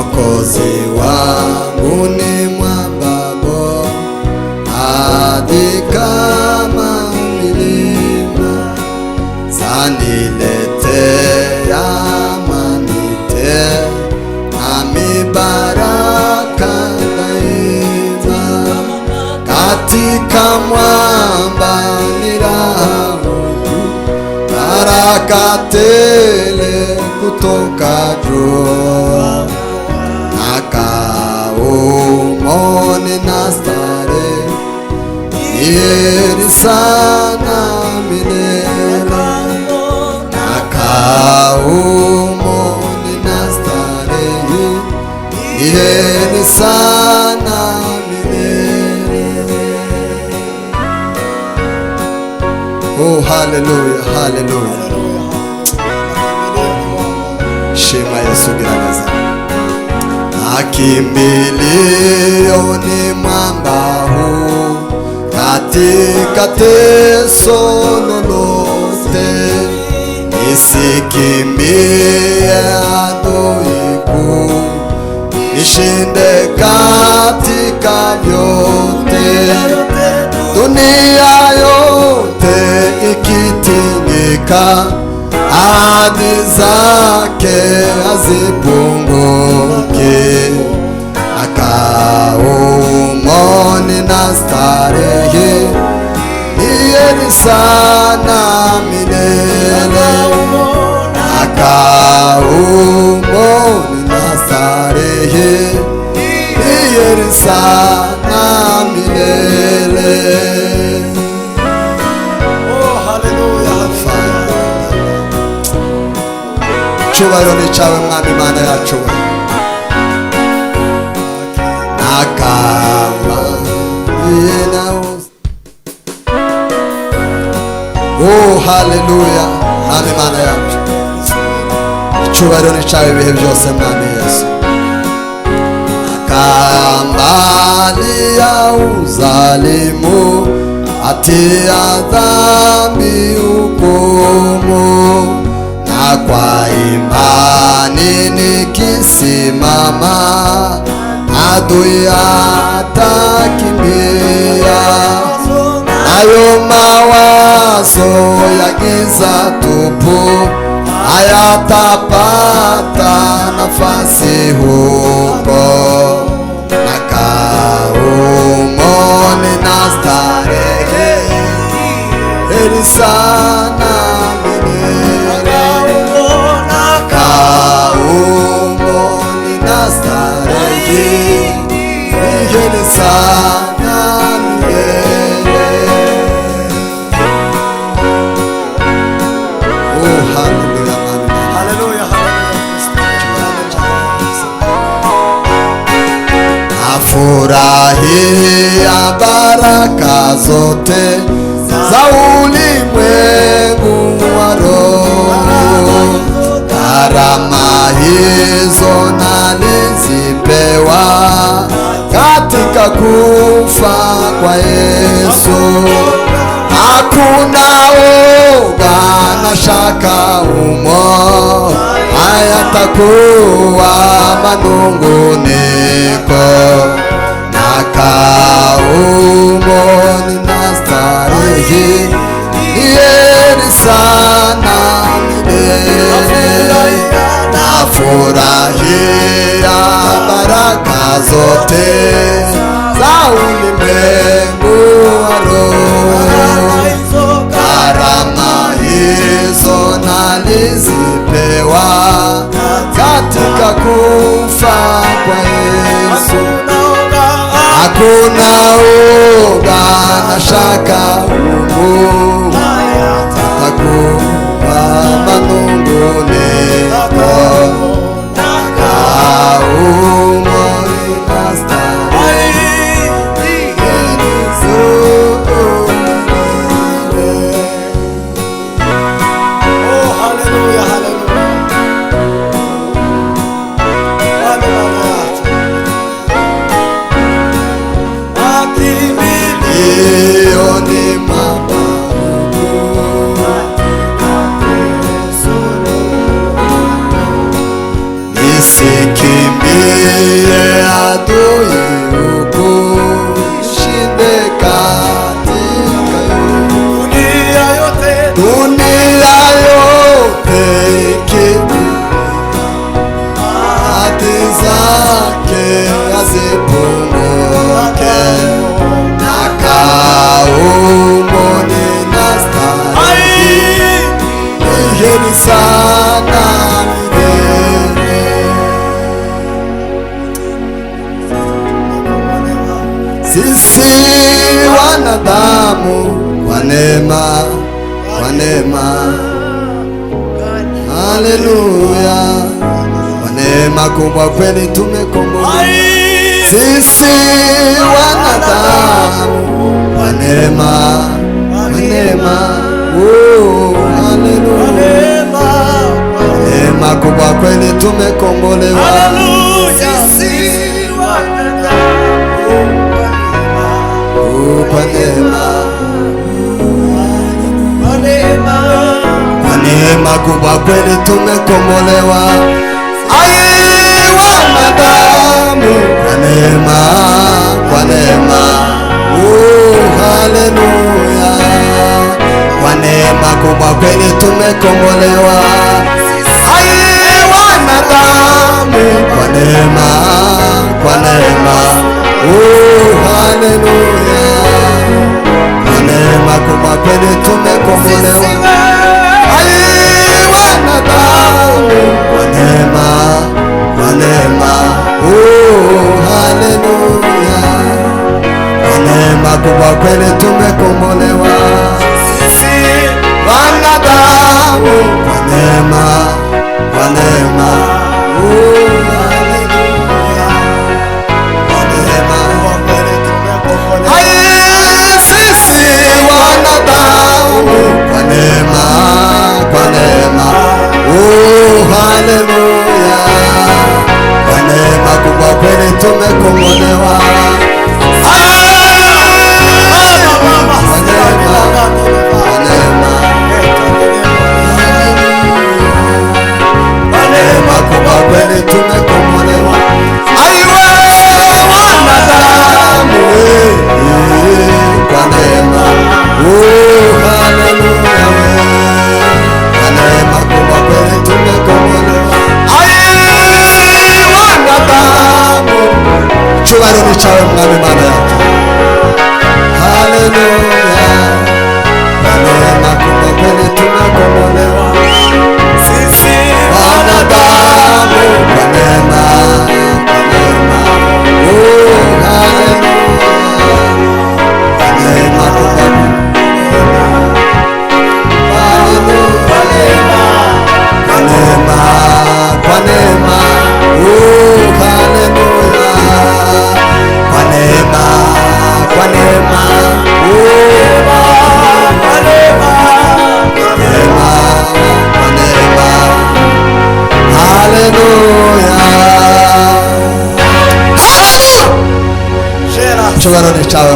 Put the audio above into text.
Mwokozi wangu ni mwamba bora, hadi kama milima zaniletea amani tele, nami baraka daima. Katika mwamba ni raha, baraka tele kutoka juu. Nakao nina starehe, ni heri sana milele. Nakao nina starehe, ni heri sana milele. Oh, hallelujah, hallelujah. Shema Yesu giragaza. Akimbilio ni mwamba huu, katika teso lolote. Nisikimbie adui kuu, nishinde katika vyote. Dunia yote ikitingika, ahadi zake hazipunguki. Nakao nina starehe, ni heri sana milele. Nakao nina starehe, ni heri sana milele. Cyubahiro ni cyawe mwami Mana yacu. Oh, haleluya, mwami Mana yacu. Cyubahiro ni cyawe ibihe byose mwami Yesu. Akambalia uzalimu, atia dhambi hukumu. Na kwa imani nikisimama, adui atakimbia. Nayo mawazo ya giza tupu hayatapata nafasi huko. Nakao nina starehe, heri sana milele. Nakao nina starehe, heri sana milele. Oh, hallelujah, hallelujah, hallelujah. Afurahia baraka zote za ulimwengu wa roho. Karama hizo nalizipewa katika kufa kwa Yesu. Hakuna woga na shaka humo, hayatakuwa manunguniko. Nakao nina starehe, ni heri sana milele. Nafurahia baraka zote za ulimwengu wa roho. Karama hizo nalizipewa katika kufa kwa Yesu. Hakuna woga na shaka humu, hayatakuwa manunguniko. Nakao nina starehe, heri Nisikimbi Mwambie adui ukushinde katika dunia yote hadi zake azipunguke na kaumoni na stahili iheni sana milele. Sisi wanadamu kwa neema, haleluya, kwa neema kubwa kweli tumekombolewa. Sisi wanadamu kwa neema, oh haleluya, neema kubwa kweli tumekombolewa. Sisi wanadamu kwa neema, kwa neema kubwa kweli tumekombolewa. Ai wanadamu kwa neema, oh haleluya, kwa neema kubwa kweli tumekombolewa. Ai wanadamu kwa neema, oh haleluya, kwa neema kubwa kweli tumekombolewa. Ai wanadamu kwa neema, oh haleluya, kwa neema kubwa kweli tumekombolewa. Sisi wanadamu kwa neema, oh haleluya, kwa neema kubwa kweli tumekombolewa. Ai sisi wanadamu kwa neema, oh haleluya, kwa neema kubwa kweli tumekombolewa. Kwa neema kubwa kweli tumekombolewa. Aiwe wanadamu kwa neema, oh haleluya, kwa neema kubwa kweli tumekombolewa. Ai wanadamu, cyubahiro ni cyawe mwami Mana yacu, haleluya, kwa neema kubwa kweli tumekombolewa. Sisi wanadamu kwa neema, oh haleluya, kwa neema kubwa, kwa neema, oh haleluya, kwa neema, haleluya. Cyubahiro ni cyawe.